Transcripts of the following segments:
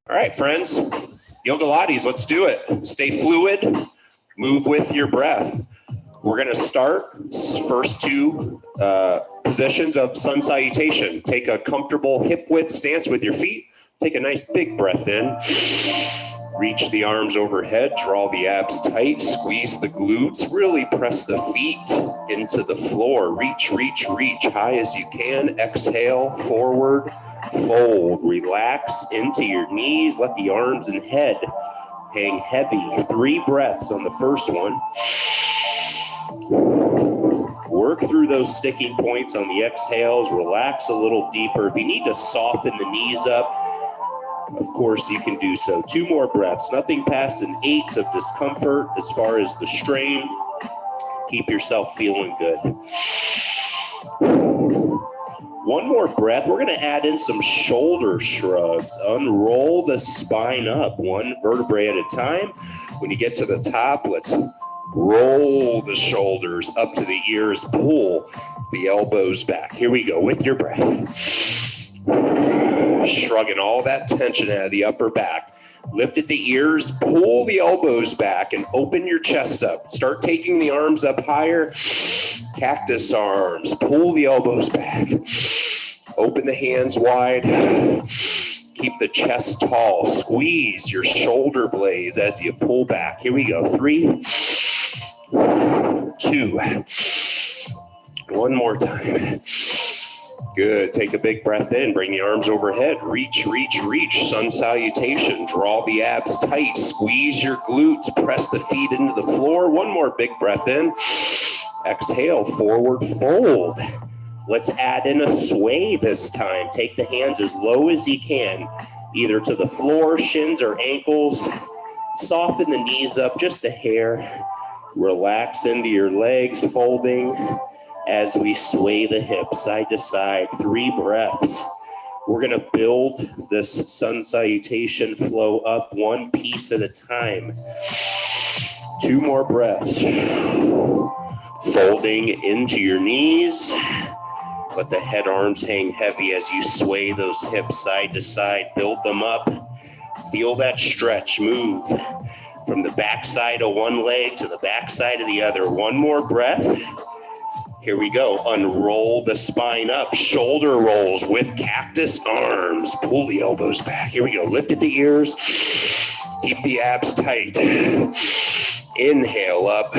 All right, friends, Yogalates, let's do it. Stay fluid, move with your breath. We're going to start first two positions of sun salutation. Take a comfortable hip width stance with your feet. Take a nice big breath in. Reach the arms overhead, draw the abs tight, squeeze the glutes, really press the feet into the floor. Reach, reach, reach, high as you can. Exhale, forward, fold. Relax into your knees. Let the arms and head hang heavy. 3 breaths on the first one. Work through those sticking points on the exhales. Relax a little deeper. If you need to soften the knees up, of course, you can do so. 2 more breaths. Nothing past an 8 of discomfort as far as the strain. Keep yourself feeling good. 1 more breath. We're going to add in some shoulder shrugs. Unroll the spine up 1 vertebrae at a time. When you get to the top, let's roll the shoulders up to the ears. Pull the elbows back. Here we go with your breath. Shrugging all that tension out of the upper back. Lift at the ears, pull the elbows back, and open your chest up. Start taking the arms up higher. Cactus arms. Pull the elbows back. Open the hands wide. Keep the chest tall. Squeeze your shoulder blades as you pull back. Here we go. 3, 2. 1 more time. Good. Take a big breath in. Bring the arms overhead. Reach, reach, reach. Sun salutation. Draw the abs tight. Squeeze your glutes. Press the feet into the floor. 1 more big breath in. Exhale. Forward fold. Let's add in a sway this time. Take the hands as low as you can, either to the floor, shins or ankles. Soften the knees up just a hair. Relax into your legs, folding as we sway the hips side to side. 3 breaths. We're going to build this sun salutation flow up 1 piece at a time. 2 more breaths. Folding into your knees. Let the head arms hang heavy as you sway those hips side to side. Build them up. Feel that stretch. Move from the back side of one leg to the back side of the other. 1 more breath. Here we go. Unroll the spine up. Shoulder rolls with cactus arms. Pull the elbows back. Here we go. Lift at the ears. Keep the abs tight. Inhale up.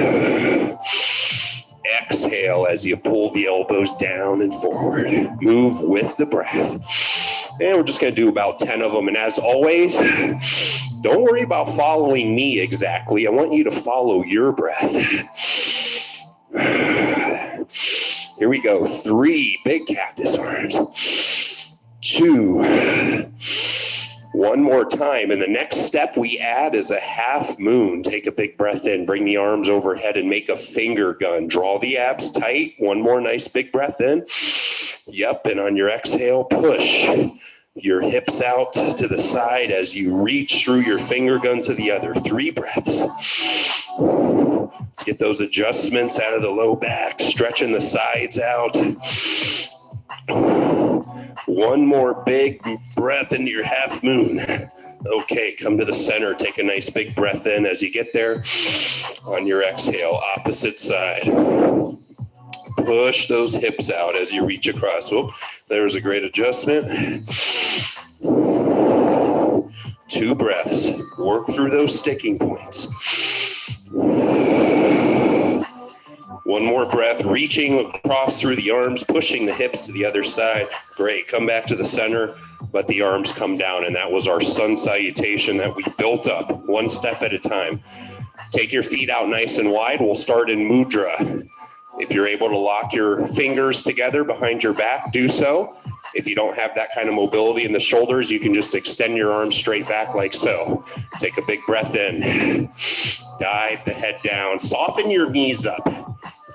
Exhale as you pull the elbows down and forward. Move with the breath. And we're just going to do about 10 of them. And as always, don't worry about following me exactly. I want you to follow your breath. Here we go. 3 big cactus arms. 2. 1 more time. And the next step we add is a half moon. Take a big breath in. Bring the arms overhead and make a finger gun. Draw the abs tight. 1 more nice big breath in. Yep. And on your exhale, push your hips out to the side as you reach through your finger gun to the other. 3 breaths. Let's get those adjustments out of the low back. Stretching the sides out. 1 more big breath into your half moon. Okay, come to the center. Take a nice big breath in as you get there. On your exhale, opposite side. Push those hips out as you reach across. Oh, there's a great adjustment. 2 breaths. Work through those sticking points. 1 more breath, reaching across through the arms, pushing the hips to the other side. Great. Come back to the center. Let the arms come down. And that was our sun salutation that we built up 1 step at a time. Take your feet out nice and wide. We'll start in mudra. If you're able to lock your fingers together behind your back, do so. If you don't have that kind of mobility in the shoulders, you can just extend your arms straight back like so. Take a big breath in. Dive the head down. Soften your knees up.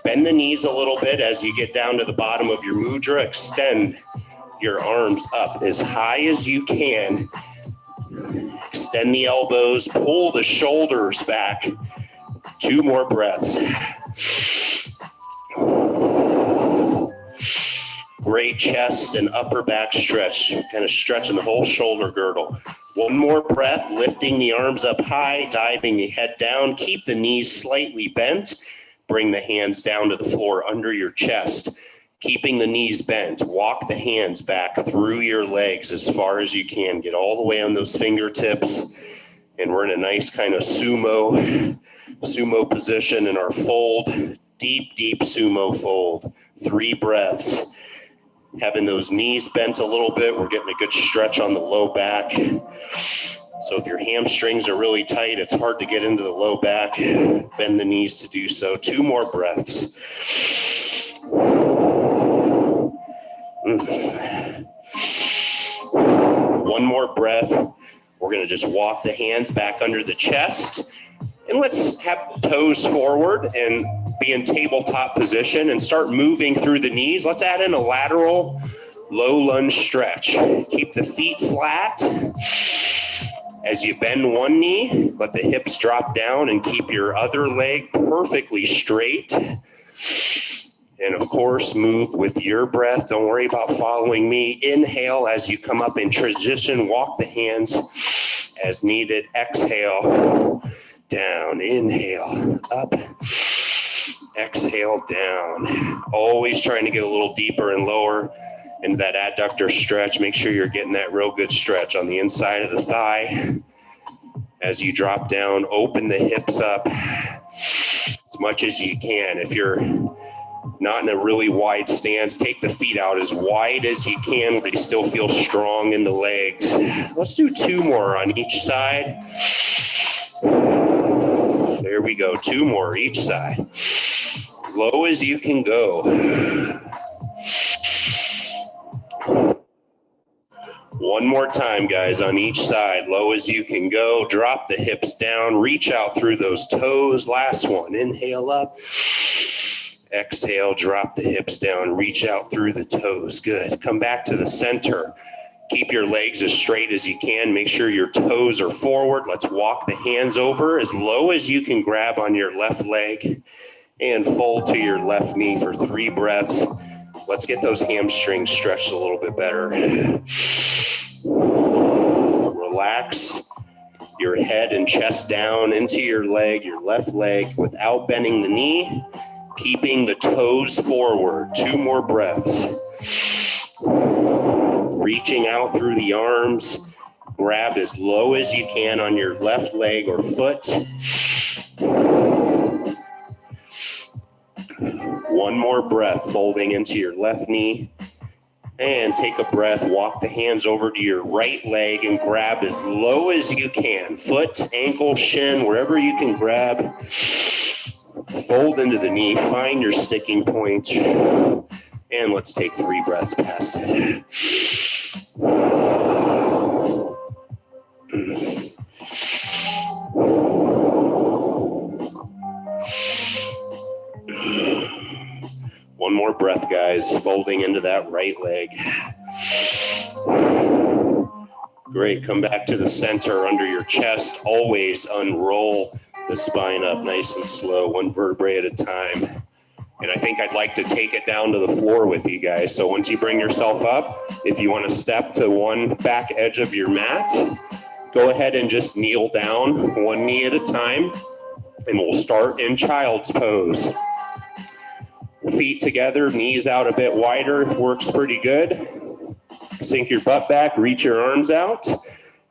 Bend the knees a little bit as you get down to the bottom of your mudra. Extend your arms up as high as you can. Extend the elbows. Pull the shoulders back. 2 more breaths. Great chest and upper back stretch, kind of stretching the whole shoulder girdle. One more breath, lifting the arms up high, diving the head down. Keep the knees slightly bent. Bring the hands down to the floor under your chest. Keeping the knees bent, walk the hands back through your legs as far as you can. Get all the way on those fingertips. And we're in a nice kind of sumo position in our fold. Deep, deep sumo fold. 3 breaths. Having those knees bent a little bit, we're getting a good stretch on the low back. So if your hamstrings are really tight, it's hard to get into the low back. Bend the knees to do so. 2 more breaths. One more breath. We're going to just walk the hands back under the chest. And let's have the toes forward and be in tabletop position and start moving through the knees. Let's add in a lateral low lunge stretch. Keep the feet flat. As you bend one knee, let the hips drop down and keep your other leg perfectly straight. And of course, move with your breath. Don't worry about following me. Inhale as you come up in transition. Walk the hands as needed. Exhale, down. Inhale, up. Exhale, down. Always trying to get a little deeper and lower into that adductor stretch. Make sure you're getting that real good stretch on the inside of the thigh. As you drop down, open the hips up as much as you can. If you're not in a really wide stance, take the feet out as wide as you can where you still feel strong in the legs. Let's do 2 more on each side. There we go, 2 more each side. Low as you can go. One more time, guys, on each side. Low as you can go. Drop the hips down. Reach out through those toes. Last one. Inhale up. Exhale. Drop the hips down. Reach out through the toes. Good. Come back to the center. Keep your legs as straight as you can. Make sure your toes are forward. Let's walk the hands over as low as you can. Grab on your left leg and fold to your left knee for 3 breaths. Let's get those hamstrings stretched a little bit better. Relax your head and chest down into your left leg without bending the knee, keeping the toes forward. 2 more breaths. Reaching out through the arms, grab as low as you can on your left leg or foot. 1 more breath, folding into your left knee. And take a breath, walk the hands over to your right leg and grab as low as you can. Foot, ankle, shin, wherever you can grab. Fold into the knee, find your sticking point. And let's take 3 breaths past it. One more breath, guys, folding into that right leg. Great, come back to the center under your chest. Always unroll the spine up nice and slow, 1 vertebrae at a time. And I think I'd like to take it down to the floor with you guys. So once you bring yourself up, if you want to step to one back edge of your mat, go ahead and just kneel down 1 knee at a time. And we'll start in child's pose. Feet together, knees out a bit wider, works pretty good. Sink your butt back, reach your arms out.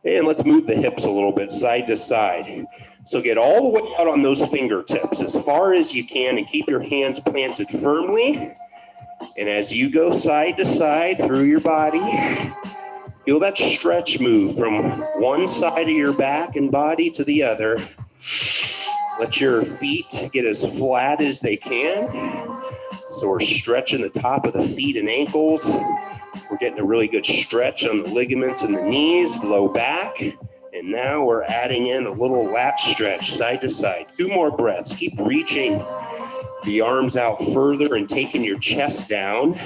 And let's move the hips a little bit side to side. So get all the way out on those fingertips as far as you can and keep your hands planted firmly. And as you go side to side through your body, feel that stretch move from one side of your back and body to the other. Let your feet get as flat as they can. So we're stretching the top of the feet and ankles. We're getting a really good stretch on the ligaments in the knees, low back. And now we're adding in a little lat stretch side to side. 2 more breaths. Keep reaching the arms out further and taking your chest down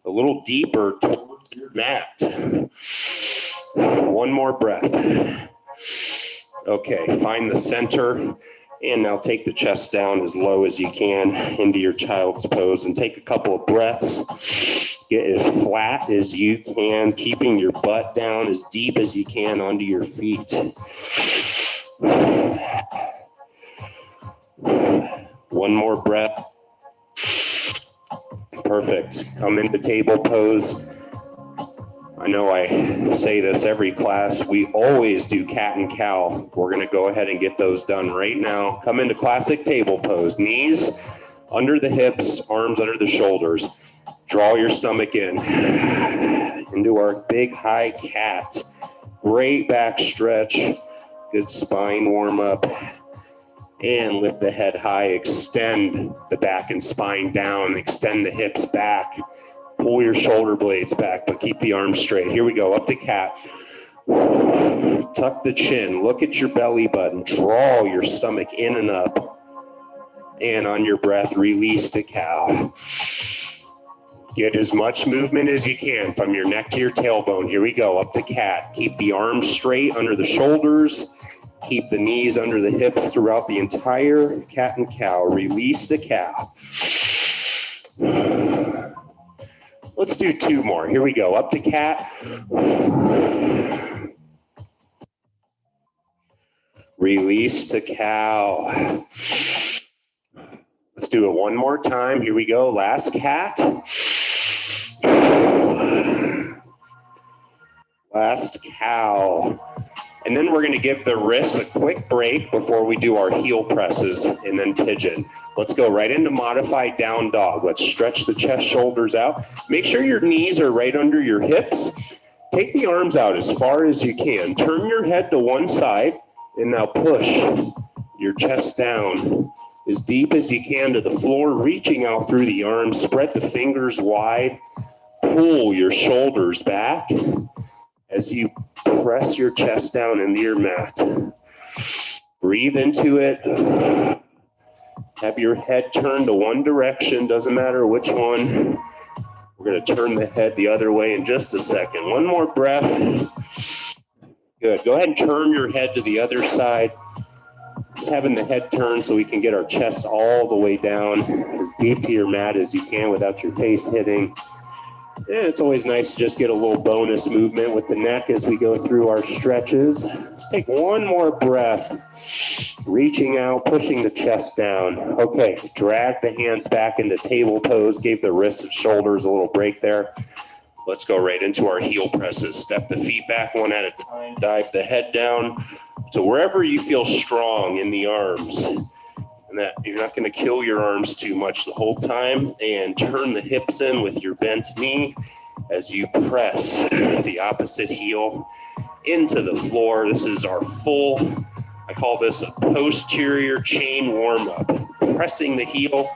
a little deeper towards your mat. 1 more breath. Okay, find the center. And now take the chest down as low as you can into your child's pose and take a couple of breaths. Get as flat as you can, keeping your butt down as deep as you can onto your feet. One more breath. Perfect. Come into table pose. I know I say this every class. We always do cat and cow. We're going to go ahead and get those done right now. Come into classic table pose. Knees under the hips, arms under the shoulders. Draw your stomach in. Into our big high cat. Great back stretch. Good spine warm up. And lift the head high. Extend the back and spine down. Extend the hips back. Pull your shoulder blades back, but keep the arms straight. Here we go, up to cat. Tuck the chin, look at your belly button, draw your stomach in and up. And on your breath, release to cow. Get as much movement as you can from your neck to your tailbone. Here we go, up to cat. Keep the arms straight under the shoulders. Keep the knees under the hips throughout the entire cat and cow. Release to cow. Let's do two more. Here we go. Up to cat. Release to cow. Let's do it one more time. Here we go. Last cat. Last cow. And then we're going to give the wrists a quick break before we do our heel presses and then pigeon. Let's go right into modified down dog. Let's stretch the chest, shoulders out. Make sure your knees are right under your hips. Take the arms out as far as you can. Turn your head to one side and now push your chest down as deep as you can to the floor, reaching out through the arms. Spread the fingers wide. Pull your shoulders back as you press your chest down into your mat. Breathe into it. Have your head turned to one direction, doesn't matter which one. We're going to turn the head the other way in just a second. One more breath. Good. Go ahead and turn your head to the other side. Just having the head turned so we can get our chest all the way down as deep to your mat as you can without your face hitting. And it's always nice to just get a little bonus movement with the neck as we go through our stretches. Let's take one more breath. Reaching out, pushing the chest down. Okay, drag the hands back into table pose. Gave the wrists and shoulders a little break there. Let's go right into our heel presses. Step the feet back one at a time. Dive the head down to wherever you feel strong in the arms. And that you're not going to kill your arms too much the whole time. And turn the hips in with your bent knee as you press the opposite heel into the floor. This is our full, I call this a posterior chain warm-up. Pressing the heel,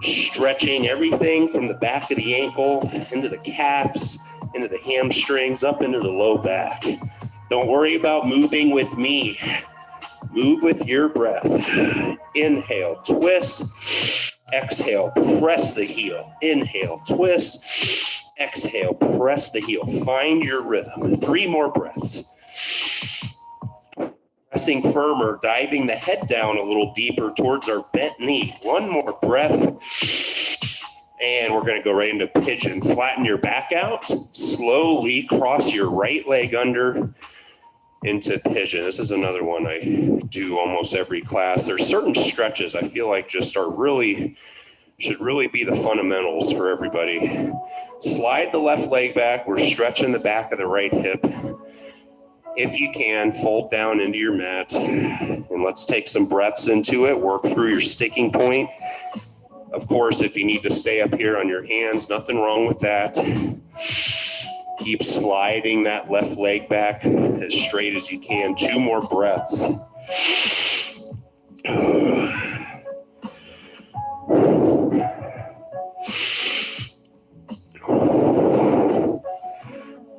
stretching everything from the back of the ankle into the calves, into the hamstrings, up into the low back. Don't worry about moving with me. Move with your breath. Inhale, twist. Exhale, press the heel. Inhale, twist. Exhale, press the heel. Find your rhythm. 3 more breaths. Pressing firmer, diving the head down a little deeper towards our bent knee. 1 more breath. And we're going to go right into pigeon. Flatten your back out. Slowly cross your right leg under into pigeon. This is another one I do almost every class. There's certain stretches I feel like just are really, should really be the fundamentals for everybody. Slide the left leg back. We're stretching the back of the right hip. If you can, fold down into your mat. And let's take some breaths into it. Work through your sticking point. Of course, if you need to stay up here on your hands, nothing wrong with that. Keep sliding that left leg back as straight as you can. 2 more breaths.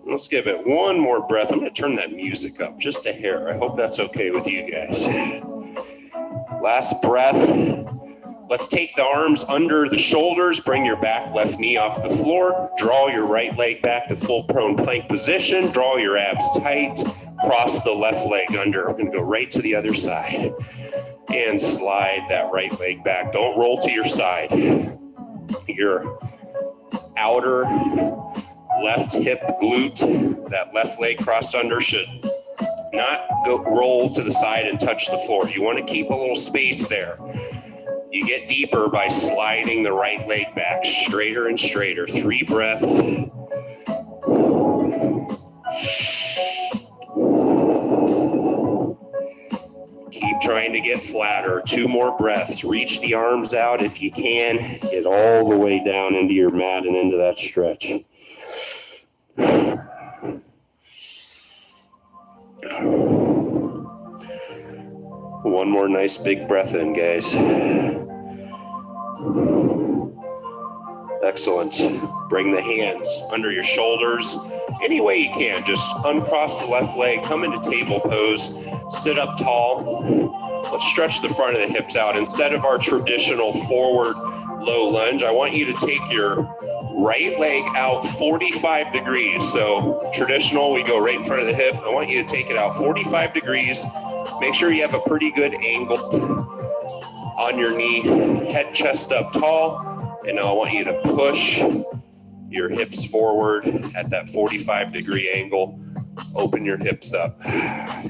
Let's give it 1 more breath. I'm going to turn that music up just a hair. I hope that's okay with you guys. Last breath. Let's take the arms under the shoulders. Bring your back left knee off the floor. Draw your right leg back to full prone plank position. Draw your abs tight. Cross the left leg under. We're going to go right to the other side. And slide that right leg back. Don't roll to your side. Your outer left hip glute, that left leg crossed under, should not go roll to the side and touch the floor. You want to keep a little space there. You get deeper by sliding the right leg back, straighter and straighter. 3 breaths. Keep trying to get flatter. 2 more breaths. Reach the arms out if you can. Get all the way down into your mat and into that stretch. One more nice big breath in, guys. Excellent. Bring the hands under your shoulders. Any way you can, just uncross the left leg, come into table pose, sit up tall. Let's stretch the front of the hips out. Instead of our traditional forward low lunge, I want you to take your right leg out 45 degrees. So traditional, we go right in front of the hip. I want you to take it out 45 degrees. Make sure you have a pretty good angle on your knee, head, chest up tall. And now I want you to push your hips forward at that 45-degree angle. Open your hips up.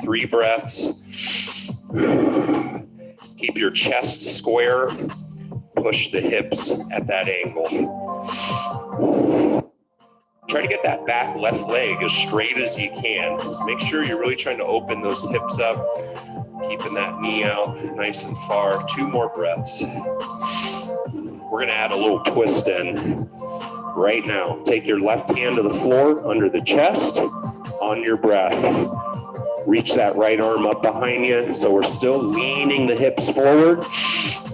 3 breaths. Keep your chest square. Push the hips at that angle. Try to get that back left leg as straight as you can. Make sure you're really trying to open those hips up, keeping that knee out nice and far. 2 more breaths. We're going to add a little twist in right now. Take your left hand to the floor under the chest on your breath. Reach that right arm up behind you. So we're still leaning the hips forward.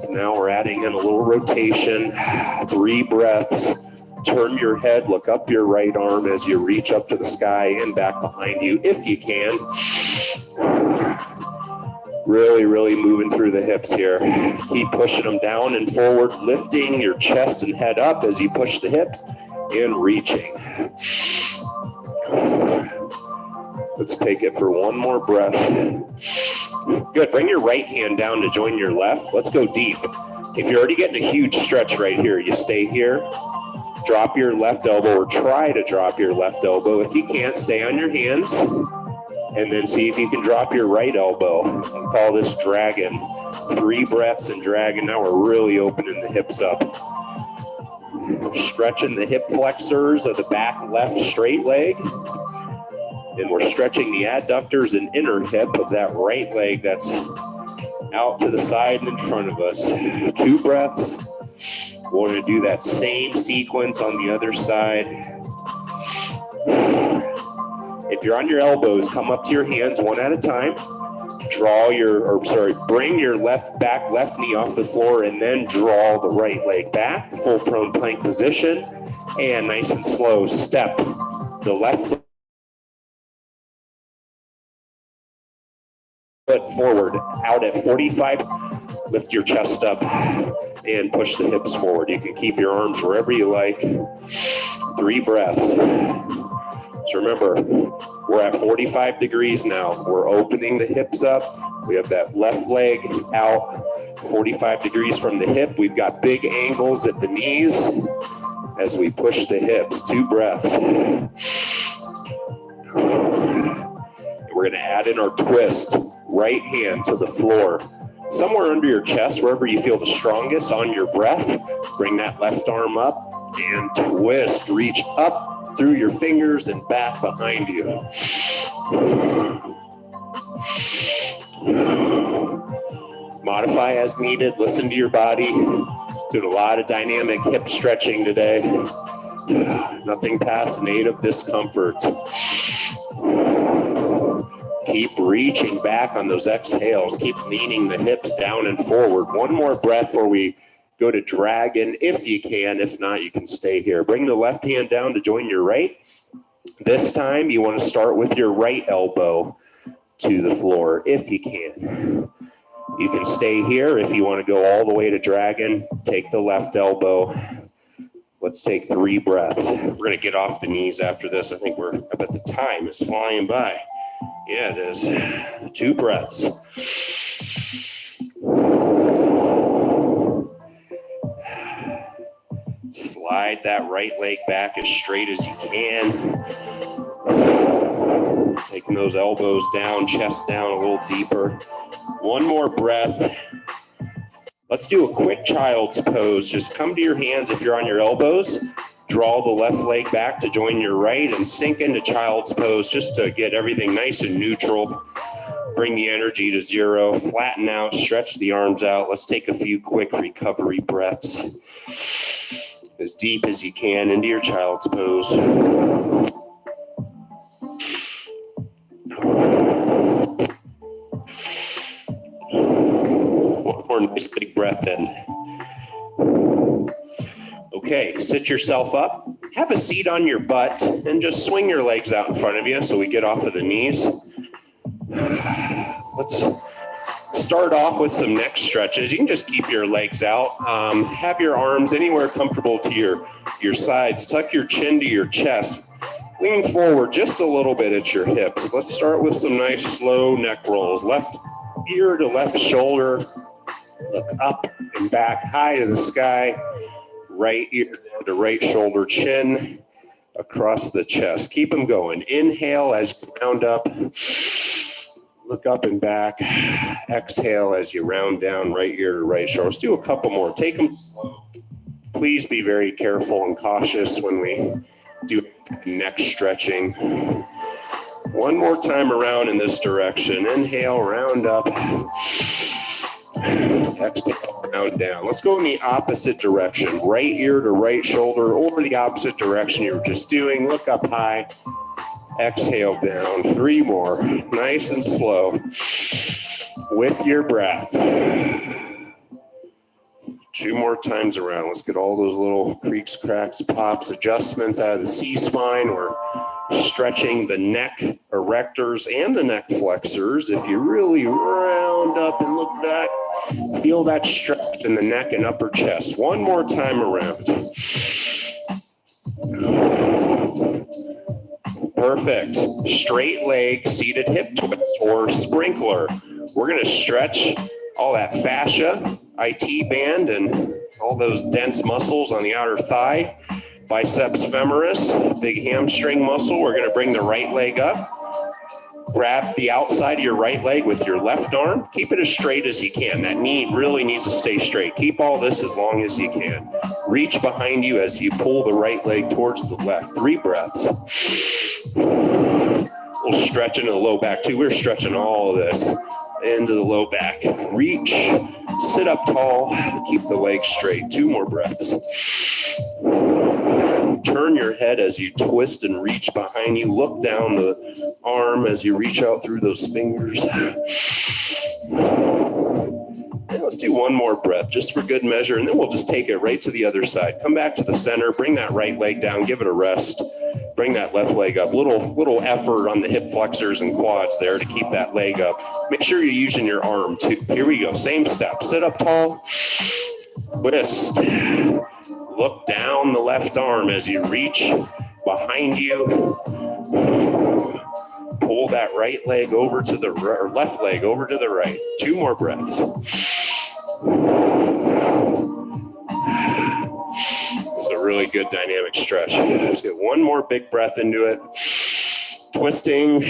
Now we're adding in a little rotation. 3 breaths. Turn your head, look up your right arm as you reach up to the sky and back behind you if you can. Really, really moving through the hips here. Keep pushing them down and forward, lifting your chest and head up as you push the hips and reaching. Let's take it for 1 more breath. Good, bring your right hand down to join your left. Let's go deep. If you're already getting a huge stretch right here, you stay here. Drop your left elbow or try to drop your left elbow. If you can't, stay on your hands and then see if you can drop your right elbow. I'll call this dragon. 3 breaths and dragon. Now we're really opening the hips up. Stretching the hip flexors of the back left straight leg. And we're stretching the adductors and inner hip of that right leg that's out to the side and in front of us. 2 breaths. We're going to do that same sequence on the other side. If you're on your elbows, come up to your hands one at a time. Bring your left knee off the floor and then draw the right leg back. Full prone plank position. And nice and slow, step the left foot forward, out at 45. Lift your chest up and push the hips forward. You can keep your arms wherever you like. 3 breaths. So remember, we're at 45 degrees now. We're opening the hips up. We have that left leg out 45 degrees from the hip. We've got big angles at the knees as we push the hips. 2 breaths. We're going to add in our twist. Right hand to the floor. Somewhere under your chest, wherever you feel the strongest on your breath, bring that left arm up and twist. Reach up through your fingers and back behind you. Modify as needed. Listen to your body. Doing a lot of dynamic hip stretching today. Nothing past native discomfort. Keep reaching back on those exhales. Keep leaning the hips down and forward. 1 more breath before we go to dragon, if you can. If not, you can stay here. Bring the left hand down to join your right. This time, you want to start with your right elbow to the floor, if you can. You can stay here. If you want to go all the way to dragon, take the left elbow. Let's take 3 breaths. We're going to get off the knees after this. I bet the time is flying by. Yeah, it is. 2 breaths. Slide Slide that right leg back as straight as you can. Taking those elbows down, chest down a little deeper. One more breath. Let's do a quick child's pose. Just come to your hands if you're on your elbows. Draw the left leg back to join your right and sink into child's pose just to get everything nice and neutral. Bring the energy to zero. Flatten out, stretch the arms out. Let's take a few quick recovery breaths. As deep as you can into your child's pose. One more nice big breath in. Okay, sit yourself up. Have a seat on your butt and just swing your legs out in front of you so we get off of the knees. Let's start off with some neck stretches. You can just keep your legs out. Have your arms anywhere comfortable to your sides. Tuck your chin to your chest. Lean forward just a little bit at your hips. Let's start with some nice slow neck rolls. Left ear to left shoulder. Look up and back high to the sky. Right ear to right shoulder, chin across the chest. Keep them going. Inhale as you round up. Look up and back. Exhale as you round down, right ear to right shoulder. Let's do a couple more. Take them slow. Please be very careful and cautious when we do neck stretching. One more time around in this direction. Inhale, round up. Exhale, round down. Let's go in the opposite direction. Right ear to right shoulder, or the opposite direction you were just doing. Look up high. Exhale down. 3 more. Nice and slow. With your breath. 2 more times around. Let's get all those little creaks, cracks, pops, adjustments out of the C-spine. We're stretching the neck erectors and the neck flexors. If you really round up and look back, feel that stretch in the neck and upper chest. 1 more time around. Perfect. Straight leg, seated hip twist or sprinkler. We're going to stretch all that fascia, IT band, and all those dense muscles on the outer thigh. Biceps femoris, big hamstring muscle. We're going to bring the right leg up. Grab the outside of your right leg with your left arm. Keep it as straight as you can. That knee really needs to stay straight. Keep all this as long as you can. Reach behind you as you pull the right leg towards the left. 3 breaths. We'll stretch into the low back too. We're stretching all of this into the low back. Reach, sit up tall, keep the legs straight. 2 more breaths. Turn your head as you twist and reach behind you. Look down the arm as you reach out through those fingers. And let's do 1 more breath just for good measure, and then we'll just take it right to the other side. Come back to the center, bring that right leg down, give it a rest. Bring that left leg up. Little effort on the hip flexors and quads there to keep that leg up. Make sure you're using your arm too. Here we go. Same step. Sit up tall. Twist. Look down the left arm as you reach behind you. Pull that right leg over to the or left leg over to the right. 2 more breaths. It's a really good dynamic stretch. Let's get 1 more big breath into it. Twisting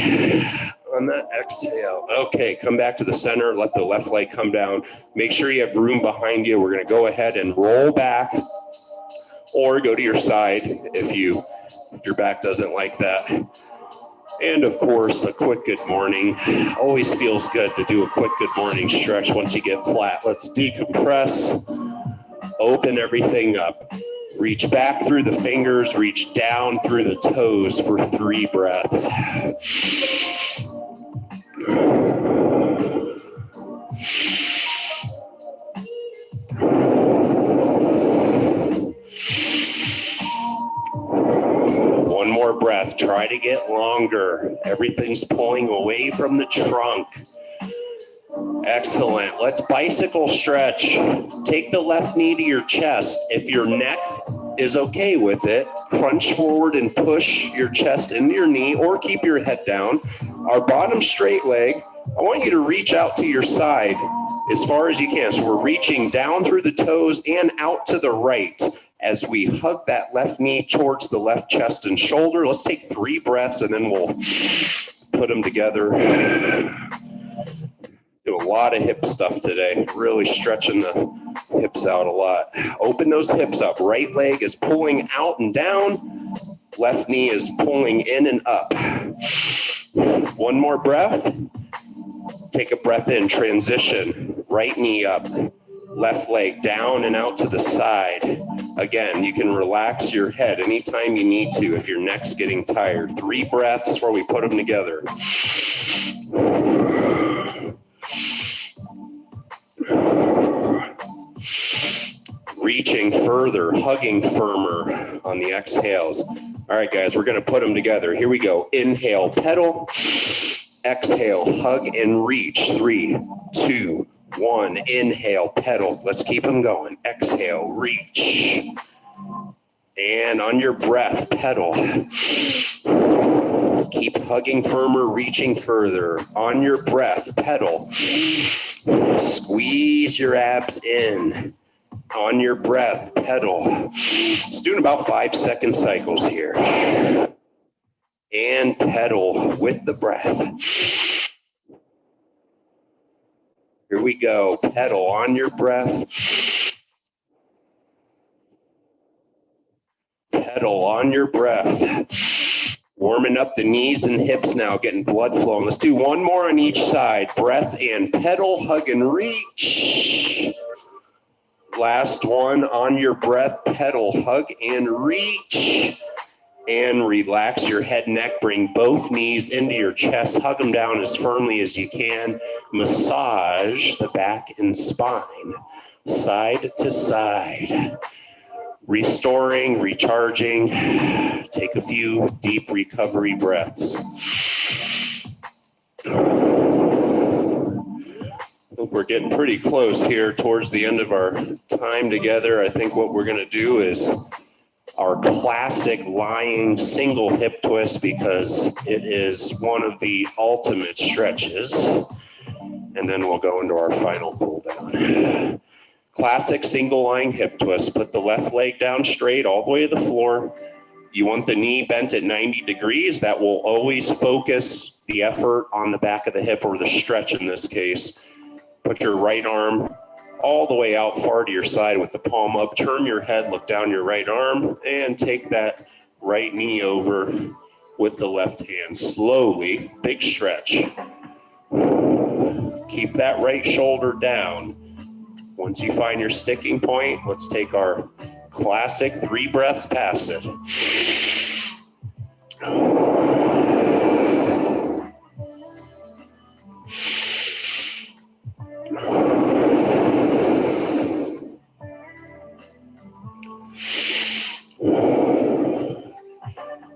on that exhale. Okay, come back to the center. Let the left leg come down. Make sure you have room behind you. We're going to go ahead and roll back or go to your side if your back doesn't like that. And of course, a quick good morning. Always feels good to do a quick good morning stretch once you get flat. Let's decompress, open everything up. Reach back through the fingers, reach down through the toes for 3 breaths. One more breath. Try to get longer. Everything's pulling away from the trunk. Excellent. Let's bicycle stretch. Take the left knee to your chest. If your neck is okay with it, crunch forward and push your chest into your knee or keep your head down. Our bottom straight leg, I want you to reach out to your side as far as you can. So we're reaching down through the toes and out to the right. As we hug that left knee towards the left chest and shoulder, let's take 3 breaths and then we'll put them together. Do a lot of hip stuff today, really stretching the hips out a lot. Open those hips up. Right leg is pulling out and down. Left knee is pulling in and up. 1 more breath. Take a breath in, transition. Right knee up. Left leg down and out to the side. Again, you can relax your head anytime you need to if your neck's getting tired. 3 breaths where we put them together. Reaching further, hugging firmer on the exhales. All right, guys, we're going to put them together. Here we go. Inhale, pedal. Exhale, hug and reach. 3, 2, 1. Inhale, pedal. Let's keep them going. Exhale, reach. And on your breath, pedal. Keep hugging firmer, reaching further. On your breath, pedal. Squeeze your abs in. On your breath, pedal. Just doing about 5-second cycles here. And pedal with the breath. Here we go. Pedal on your breath. Pedal on your breath. Warming up the knees and hips now, getting blood flowing. Let's do 1 more on each side. Breath and pedal, hug and reach. Last one on your breath, pedal, hug and reach. And relax your head, neck. Bring both knees into your chest. Hug them down as firmly as you can. Massage the back and spine, side to side. Restoring, recharging. Take a few deep recovery breaths. I think we're getting pretty close here towards the end of our time together. I think what we're going to do is our classic lying single hip twist, because it is one of the ultimate stretches. And then we'll go into our final pull down. Classic single lying hip twist. Put the left leg down straight all the way to the floor. You want the knee bent at 90 degrees. That will always focus the effort on the back of the hip, or the stretch in this case. Put your right arm all the way out far to your side with the palm up. Turn your head, look down your right arm, and take that right knee over with the left hand. Slowly, big stretch. Keep that right shoulder down. Once you find your sticking point, let's take our classic 3 breaths past it.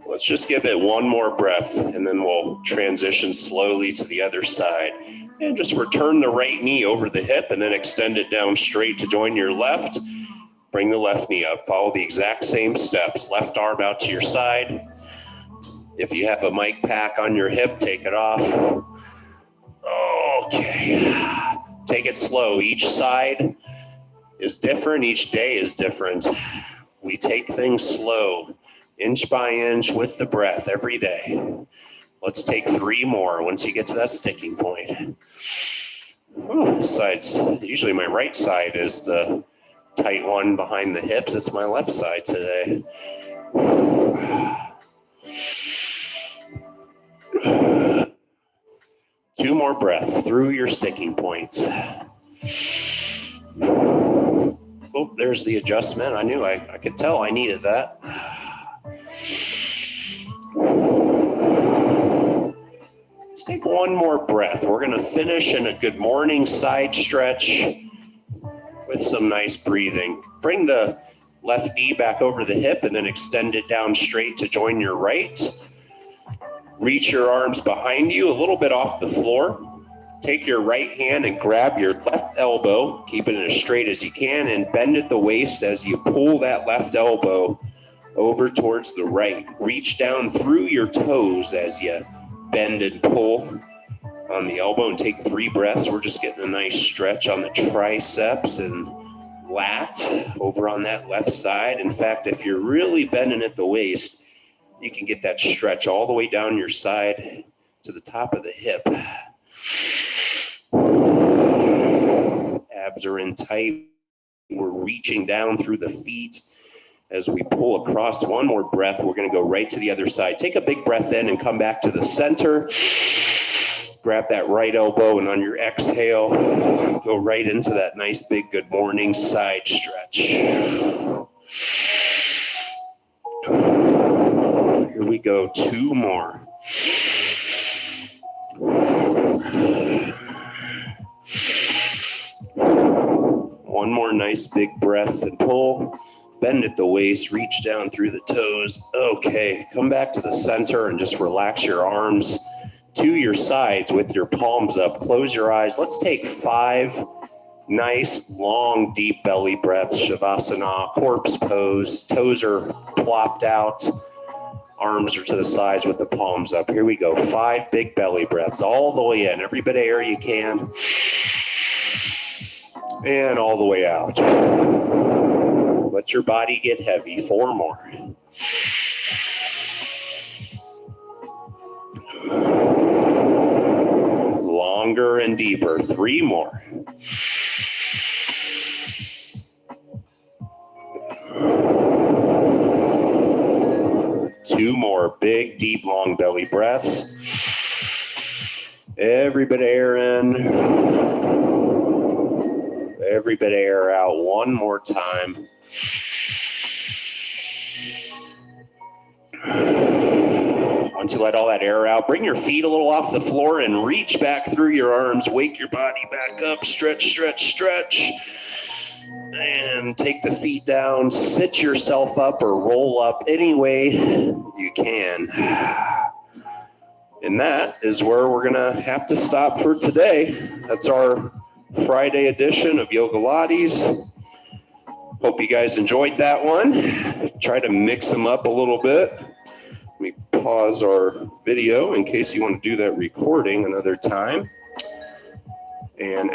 Let's just give it 1 more breath, and then we'll transition slowly to the other side. And just return the right knee over the hip and then extend it down straight to join your left. Bring the left knee up. Follow the exact same steps. Left arm out to your side. If you have a mic pack on your hip, take it off. Okay. Take it slow. Each side is different. Each day is different. We take things slow, inch by inch with the breath every day. Let's take 3 more once you get to that sticking point. Sides. Usually my right side is the tight one behind the hips. It's my left side today. 2 more breaths through your sticking points. Oh, there's the adjustment. I knew I could tell I needed that. Let's take 1 more breath. We're going to finish in a good morning side stretch with some nice breathing. Bring the left knee back over the hip and then extend it down straight to join your right. Reach your arms behind you, a little bit off the floor. Take your right hand and grab your left elbow, keeping it as straight as you can, and bend at the waist as you pull that left elbow over towards the right. Reach down through your toes as you bend and pull on the elbow, and take 3 breaths. We're just getting a nice stretch on the triceps and lat over on that left side. In fact, if you're really bending at the waist, you can get that stretch all the way down your side to the top of the hip. Abs are in tight. We're reaching down through the feet as we pull across. One more breath. We're going to go right to the other side. Take a big breath in and come back to the center. Grab that right elbow, and on your exhale, go right into that nice big good morning side stretch. Here we go. 2 more. One more nice big breath and pull. Bend at the waist, reach down through the toes. Okay, come back to the center and just relax your arms to your sides with your palms up. Close your eyes. Let's take 5 nice, long, deep belly breaths. Shavasana, corpse pose. Toes are plopped out. Arms are to the sides with the palms up. Here we go. 5 big belly breaths all the way in. Every bit of air you can. And all the way out. Let your body get heavy. 4 more. Longer and deeper. 3 more. Two more big, deep, long belly breaths. Every bit of air in. Every bit of air out. One more time. Once you let all that air out, bring your feet a little off the floor and reach back through your arms. Wake your body back up. Stretch, stretch, stretch. And take the feet down. Sit yourself up or roll up any way you can. And that is where we're going to have to stop for today. That's our Friday edition of Yogalates. Hope you guys enjoyed that one. Try to mix them up a little bit. Let me pause our video in case you want to do that recording another time. And